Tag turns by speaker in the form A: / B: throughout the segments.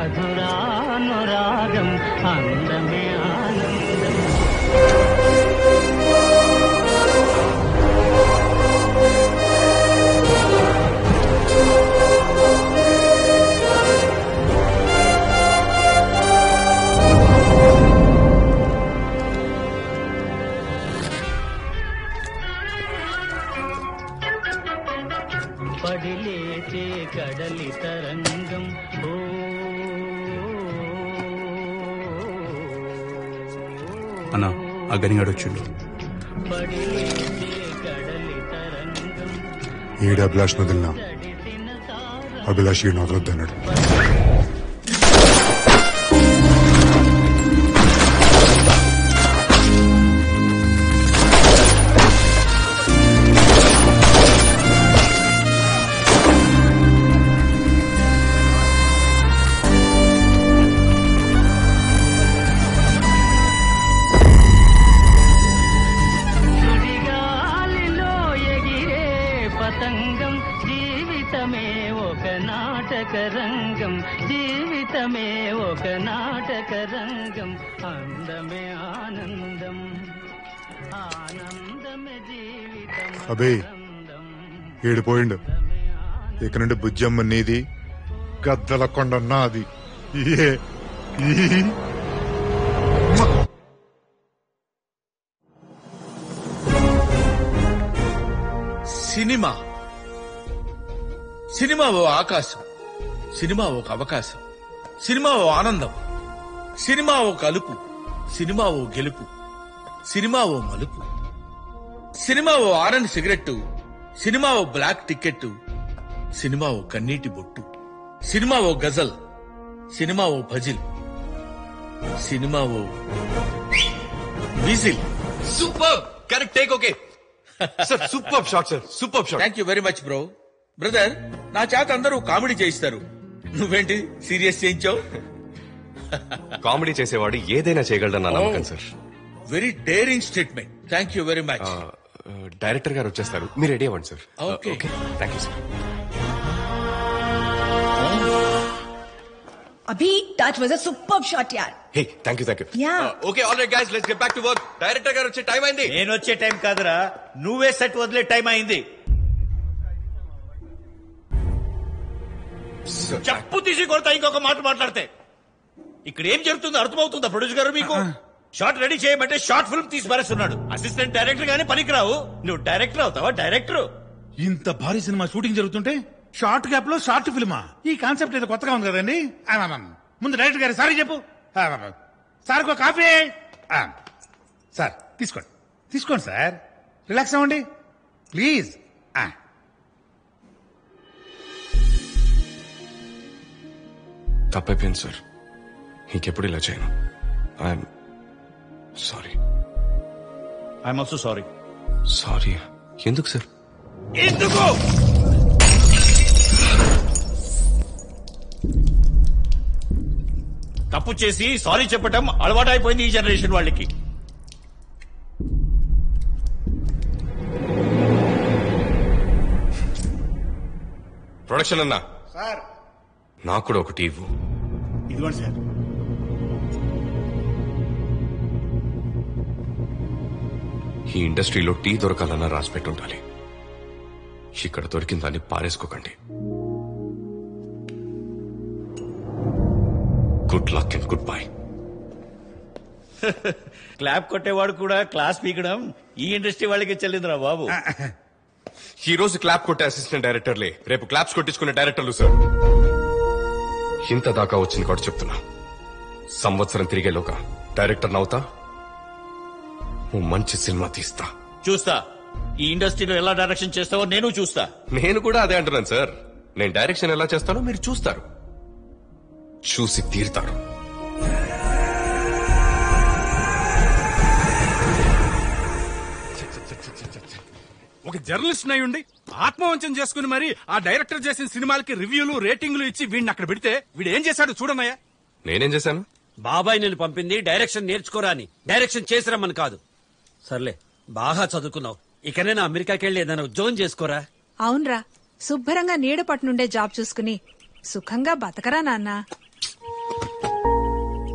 A: మధురానురాగం అందమే ఆనందం. పడిలేచే కడలి తరంగం
B: అన్నా ఆ గనిగాడు వచ్చిండు.
C: ఈడ అభిలాష్ వదిలినా అభిలాష్ ఈ వదలొద్దన్నాడు.
A: జీవితమే ఒక నాటక రంగం, జీవితమే ఒక నాటక రంగం, అందమే ఆనందం, ఆనందమే జీవితం.
C: అబే ఏడిపోయిండు. ఇక నుండి బుజ్జమ్మ నీది, గద్దల కొండ నాది.
D: సినిమా సినిమా ఓ ఆకాశం, సినిమా ఒక అవకాశం, సినిమా ఓ ఆనందం, సినిమా ఓ కలుపు, సినిమా ఓ గెలుపు, సినిమా ఓ మలుపు, సినిమా ఓ ఆరెంజ్ సిగరెట్టు, సినిమా ఓ బ్లాక్ టికెట్, సినిమా ఓ కన్నీటి బొట్టు, సినిమా ఓ గజల్, సినిమా ఓ భజిల్, సినిమా ఓ whistle.
E: Super correct take. Okay sir, super shot sir, super shot.
D: Thank you very much bro. Brother, నా చేత అందరూ కామెడీ చేయిస్తారు, నువ్వేంటి సీరియస్ చేయించావు?
E: కామెడీ చేసేవాడు ఏదైనా చేయగలడన్న నమ్మకం sir.
D: Very daring statement. Thank you very much.
E: Director గారు వచ్చేస్తారు, మీరు రెడీ అవ్వండి sir.
D: Okay
E: thank you sir.
F: Abhi, that was a superb shot, yaar.
E: Hey, thank you.
F: Yeah.
E: Okay, all right guys, let's get back to work. Director గారు వచ్చే time అయింది.
G: నేను వచ్చే time కాదురా, నువ్వే సెట్ వదిలే టైం అయింది. చెప్పు తీసి కొడతా ఇంకొక మాట మాట్లాడితే. ఇక్కడ ఏం జరుగుతుందో అర్థమవుతుందా ప్రొడ్యూసర్ గారు మీకు? షార్ట్ రెడీ చేయమంటే షార్ట్ ఫిల్మ్ తీసి పారేస్తున్నాడు. అసిస్టెంట్ డైరెక్టర్ గానీ పనికిరావు, నువ్వు డైరెక్టర్ అవుతావా? డైరెక్టర్.
H: ఇంత భారీ సినిమా షూటింగ్ జరుగుతుంటే షార్ట్ గ్యాప్ లో షార్ట్ ఫిల్మా? ఈ కాన్సెప్ట్ ఏదో కొత్తగా ఉంది కదండి. ముందు డైరెక్టర్ గారు సారీ చెప్పు. సార్ ఒక కాఫీ. సార్ తీసుకోండి సార్, రిలాక్స్ అవ్వండి ప్లీజ్.
E: తప్పైపోయింది సార్, ఇంకెప్పుడు ఇలా చేయను. I'm sorry.
G: I'm also sorry.
E: Sorry ఎందుకు సార్?
G: ఎందుకు? తప్పు చేసి సారీ చెప్పటం అలవాటు అయిపోయింది ఈ జనరేషన్ వాళ్ళకి.
E: ప్రొడక్షన్ అన్నా
H: సార్,
E: నాకు కూడా ఒకటి ఇవ్వు.
H: ఇదిగోండి సార్.
E: ఈ ఇండస్ట్రీలో టీ దొరకాలన్నా రాసి పెట్టుండాలి. ఇక్కడ దొరికిన దాన్ని పారేసుకోకండి. Good luck and goodbye.
G: Clap కొట్టేవాడు కూడా క్లాస్ పీకడం ఈ ఇండస్ట్రీ వాళ్ళకి చెల్లిందిరా బాబు.
E: ఈ రోజు క్లాప్ కొట్టే అసిస్టెంట్ డైరెక్టర్లే రేపు క్లాప్స్ కొట్టించుకునే డైరెక్టర్లు సార్. ఇంత దాకా వచ్చింది కూడా చెప్తున్నా, సంవత్సరం తిరిగేలోగా డైరెక్టర్ నవుతా, ఓ మంచి సినిమా తీస్తా.
G: చూస్తా ఈ ఇండస్ట్రీలో ఎలా డైరెక్షన్ చేస్తావో నేను చూస్తా.
E: నేను కూడా అదే అంటున్నాను సార్. నేను డైరెక్షన్ ఎలా చేస్తానో మీరు చూస్తారు, చూసి తీరుతారు.
B: ఒక జర్నలిస్ట్ అయి ఉండి ఆత్మవంచన చేసుకుని మరి ఆ డైరెక్టర్ చేసిన సినిమాలకి రివ్యూలు రేటింగ్లు ఇచ్చి వీడిని అక్కడ పెడితే వీడు ఏం చేశాడు చూడన్నయ్యా.
E: నేనేం చేశాను?
I: బాబాయ్ నేను పంపింది డైరెక్షన్ నేర్చుకోరా అని, డైరెక్షన్ చేసిరమ్మని కాదు. సర్లే బాగా చదువుకున్నావు, ఇకనైనా అమెరికాకి వెళ్ళి ఏదైనా ఉద్యోగం చేసుకోరా.
F: అవునరా, శుభ్రంగా నీడపట్నుండే జాబ్ చూసుకుని సుఖంగా బతకరా నాన్న.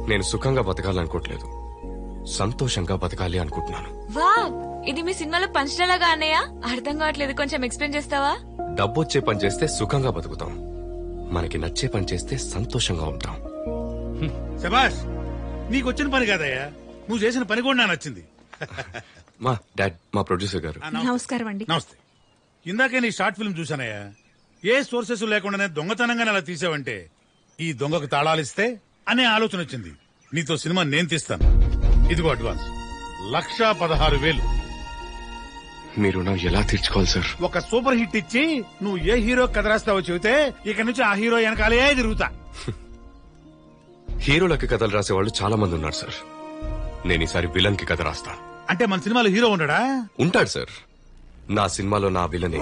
E: నేను సుఖంగా బతకాలనుకోవట్లేదు, సంతోషంగా బతకాలి అనుకుంటున్నాను.
J: వావ్, ఇది మీ సినిమాలో పంచడలాగా అన్నయ్య? అర్థం కావట్లేదు, కొంచెం ఎక్స్ప్లెయిన్ చేస్తావా?
E: డబ్బొచ్చే పని చేస్తే సుఖంగా బతుకుతాం, మనకి నచ్చే పని చేస్తే సంతోషంగా ఉంటాం.
H: శభాష్, నీకు వచ్చిన పని కాదయ్యా, నువ్వు చేసిన పని కూడా నాకు నచ్చింది.
E: మా డాడ్, మా ప్రొడ్యూసర్ గారు.
F: నమస్కారం అండి.
H: నమస్తే. ఇందాకే నీ షార్ట్ ఫిల్మ్ చూసానయ్యా. ఏ సోర్సెస్ లేకుండానే దొంగతనంగా అలా తీసావంటే ఈ దొంగకు తాళాలిస్తే అనే ఆలోచన వచ్చింది. నీతో సినిమా నేను తీస్తాను. ఇదిగో అడ్వాన్స్ 1,16,000.
E: మీరు నా ఎలా తీర్చుకోవాలి సార్?
H: ఒక సూపర్ హిట్ ఇచ్చి నువ్వు ఏ హీరో కథ రాస్తావో చెబితే ఇక నుంచి ఆ హీరో వెనకాలే తిరుగుతా.
E: హీరోలకి కథలు రాసేవాళ్ళు చాలా మంది ఉన్నారు సార్. నేను ఈసారి విలన్ కి కథ రాస్తా.
H: అంటే మన సినిమాలో హీరో ఉండడా?
E: ఉంటాడు సార్. నా సినిమాలో నా విలనే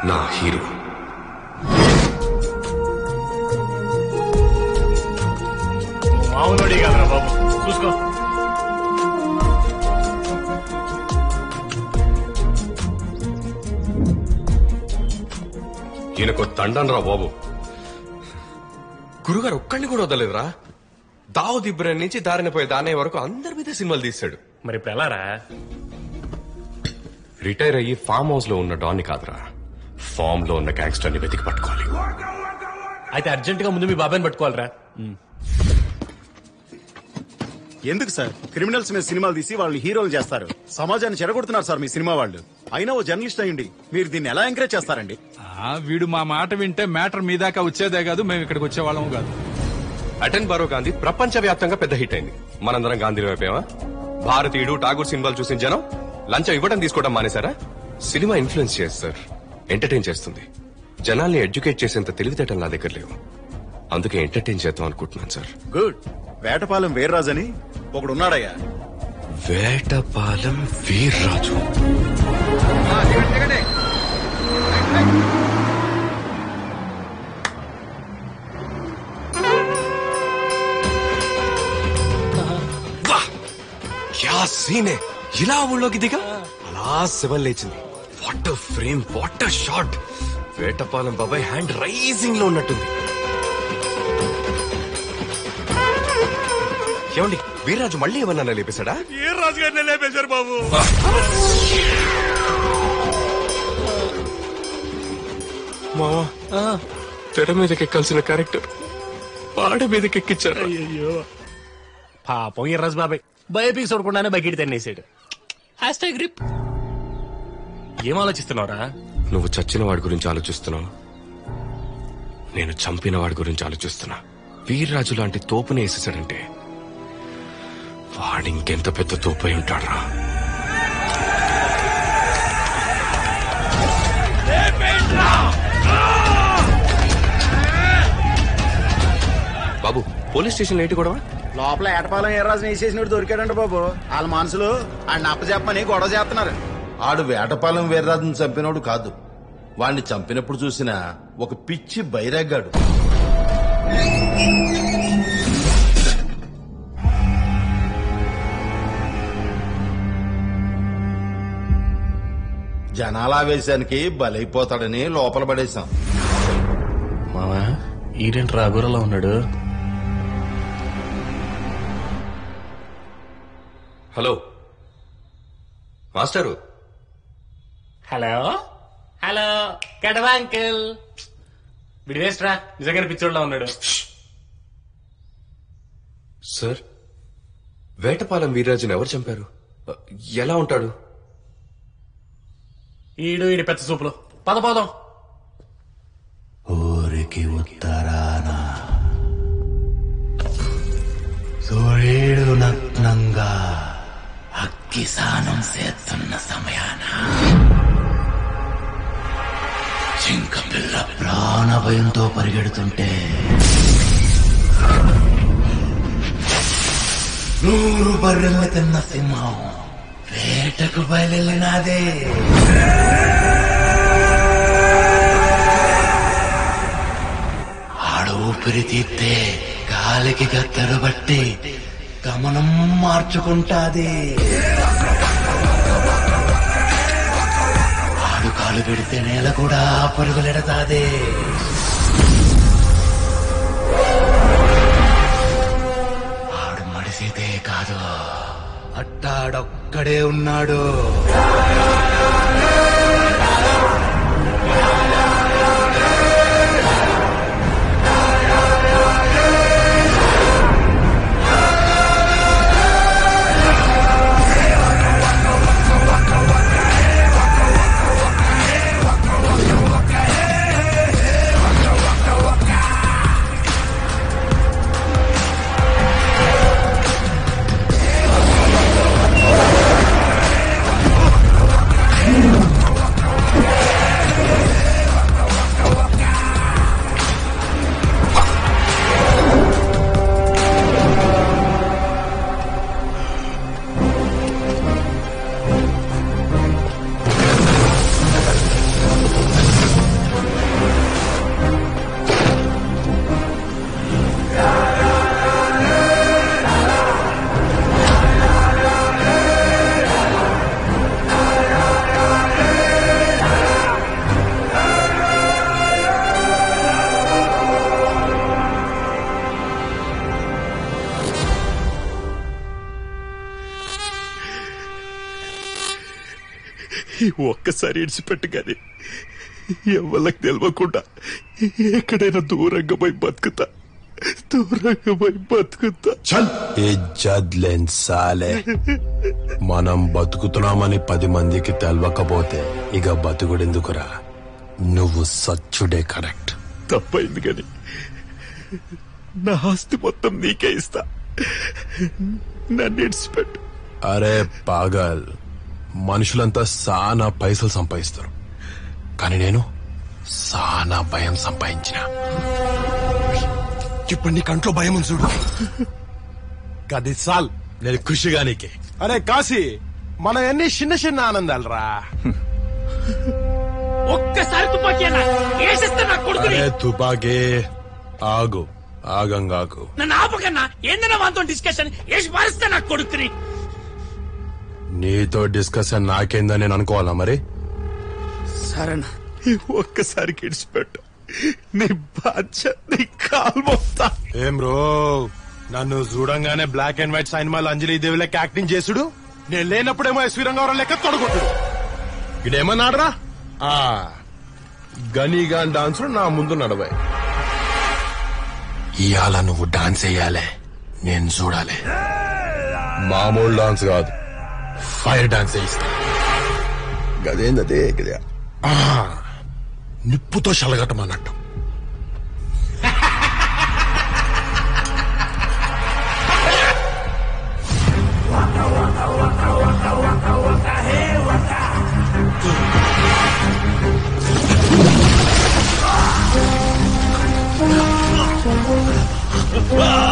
E: నా హీరో.
G: మామూలు కదరా బాబు, చూసుకో.
E: ఈయనకు తండన్ రా బాబు. గురుగారు ఒక్కడిని కూడా వదలేదురా. దావుద్ ఇబ్రాహిం నుంచి దారిన పోయే దానయ్య వరకు అందరి మీద సినిమాలు తీశాడు.
G: మరి ఇప్పుడు ఎలా రా?
E: రిటైర్ అయ్యి ఫామ్ హౌస్ లో ఉన్న డాన్ని కాదురా, ఫామ్ లో ఉన్న గ్యాంగ్స్టర్ ని వెతికి పట్టుకోవాలి.
G: అయితే అర్జెంట్ గా ముందు మీ బాబాయ్ని పట్టుకోవాలరా.
K: ఎందుకు సార్ క్రిమినల్స్ మీద సినిమాలు తీసి వాళ్ళు హీరోలు చేస్తారు? సమాజాన్ని చెడగొడుతున్నారు సార్ మీ సినిమా వాళ్ళు. అయినా ఓ జర్నలిస్ట్ అయ్యండి మీరు దీన్ని ఎలా ఎంకరేజ్ చేస్తారండి?
B: వీడు మా మాట వింటే మ్యాటర్ మీ దాకా వచ్చేదే కాదు, మేము ఇక్కడికి వచ్చేవాళ్ళము కాదు.
E: అటెన్ బారో గాంధీ ప్రపంచవ్యాప్తంగా పెద్ద హిట్ అయింది. మనందరం గాంధీలో అయిపోయావా? భారతీయుడు ఠాగూర్ సినిమాలు చూసిన జనం లంచం ఇవ్వడం తీసుకోవడం మానేశారా? సినిమా ఇన్ఫ్లుయెన్స్ చేస్తారు, ఎంటర్టైన్ చేస్తుంది. జనాల్ని ఎడ్యుకేట్ చేసేంత తెలివితేటలు నా దగ్గర లేవు, అందుకే ఎంటర్టైన్ చేద్దాం అనుకుంటున్నాను సార్.
K: గుడ్. వేటపాలెం వీర్రాజు అని ఒకడున్నాడయ్యా.
E: వేటపాలెం వీర్రాజు? క్యా సీన్ హై! ఇలా ఊళ్ళోకి దిగా అలా శివం లేచింది. What frame, what shot! Vetapalem బాబాయ్ హ్యాండ్ రైజింగ్ లో ఉన్నట్టుంది. ఏమండి, వీర్రాజు మళ్ళీ ఏమన్నా లేపేశాడా?
H: ఏ రాజు గారిని లేపేశారు బాబు.
E: మావా, తెర మీదకి ఎక్కాల్సిన క్యారెక్టర్ పాడ మీదకి ఎక్కించారు.
G: అయ్యో పాపం ఈర్రాజు బాబాయ్ బయోపిక్ చూడకుండానే బకెట్ తన్నేసాడు. #grip. ఏం ఆలోచిస్తున్నావురా?
E: నువ్వు చచ్చిన వాడి గురించి ఆలోచిస్తున్నావు, నేను చంపిన వాడి గురించి ఆలోచిస్తున్నా. వీర్రాజు లాంటి తోపునే వేసేసాడంటే వాడు ఇంకెంత పెద్ద తోపై ఉంటాడురా. బాబు, పోలీస్ స్టేషన్ ఏంటి గొడవ?
K: లోపల ఏటపాలెం వీర్రాజుని వేసేసినట్టు దొరికాడంట బాబు. వాళ్ళ మనసులో ఆయన అప్పచెప్పమని గొడవ చేస్తున్నారు.
L: ఆడు వేటపాలెం వీర్రాజును చంపినోడు కాదు, వాణ్ణి చంపినప్పుడు చూసిన ఒక పిచ్చి బైరాగాడు. జనాలావేశానికి బలైపోతాడని లోపల పడేశాం.
G: మావా, ఈడేంటి రాఘురలో ఉన్నాడు?
E: Hello master.
G: Hello hello కడవా uncle. వీడు వేస్ట్రా, నిజంగానే పిచ్చోడ్లా ఉన్నాడు.
E: సార్, వేటపాలెం వీర్రాజుని ఎవరు చంపారు? ఎలా ఉంటాడు?
G: ఈడు పెద్ద సూపులు. పదపోదాం.
M: ఊరికి ఉత్తరాన సూర్యుడు నగ్నంగా అగ్గి స్నానం చేస్తున్న సమయాన జింకపిల్ల ప్రాణ భయంతో పరిగెడుతుంటే 100 బర్రెల్ని తిన్న సింహం వేటకు బయలునాదే. ఆడు ఊపిరి తీస్తే గాలికి గత్తరు బట్టి గమనం మార్చుకుంటాది. ఆడు కాలు పెడితే నేల కూడా పరుగులెడతాది. అక్కడే ఉన్నాడు.
N: ఒక్కసారి ఇడిచిపెట్టు గాని ఎవరికి తెలియకుండా ఎక్కడైనా దూరంగా పోయి బతుకుతా.
O: సాలే మనం బతుకుతున్నామని 10 మందికి తెలవకపోతే ఇక బతుకుడెందుకురా? నువ్వు సచ్చుడే కరెక్ట్.
N: తప్పైంది గాని నా ఆస్తి మొత్తం నీకే ఇస్తా. నన్ను ఇడిచిపెట్టు.
O: అరే పాగల్, మనుషులంతా సానా పైసలు సంపాదిస్తారు, కానీ నేను సానా భయం సంపాదించిన. ఇప్పుడు నీ కంట్లో భయం ఉంది చూడు. 10 సాల్ నేను ఖుషిగా నీకే.
P: అరే కాశీ, మనం ఎన్ని చిన్న చిన్న ఆనందాలు రా.
G: ఒక్కసారి తుపాకీ
O: అరే తుపాకీ ఆగు, ఆగంగాకు.
G: నన్ను ఆపకన్నా. ఏందన్నా వాంతో డిస్కషన్ వేసి పారిస్తే నాకు కొడుకుని.
O: నీతో డిస్కషన్ నాకేందని నేను అనుకోవాలా మరి?
N: సరేనా, ఒక్కసారి కిడిచిపెట్టు. నీ బాధ్యత, నీ కాలు మొత్తా.
P: ఏం బ్రో, నన్ను చూడంగానే బ్లాక్ అండ్ వైట్ సినిమాలు అంజలి దేవి లెక్క యాక్టింగ్ చేసుడు, నేను లేనప్పుడేమో ఎస్వి రంగారావు లెక్క తొడగొట్టుడు.
O: ఇదేమన్నాడరా? గనీగాన్ డాన్స్ నా ముందు నడవే. ఇవాళ నువ్వు డాన్స్ వేయాలే, నేను చూడాలి. మామూలు డాన్స్ కాదు, ఫైర్ డాన్స్ వేయిస్తా. గదేందదే నిప్పుతో చల్లగట్టమన్నట్టు.
G: Ah!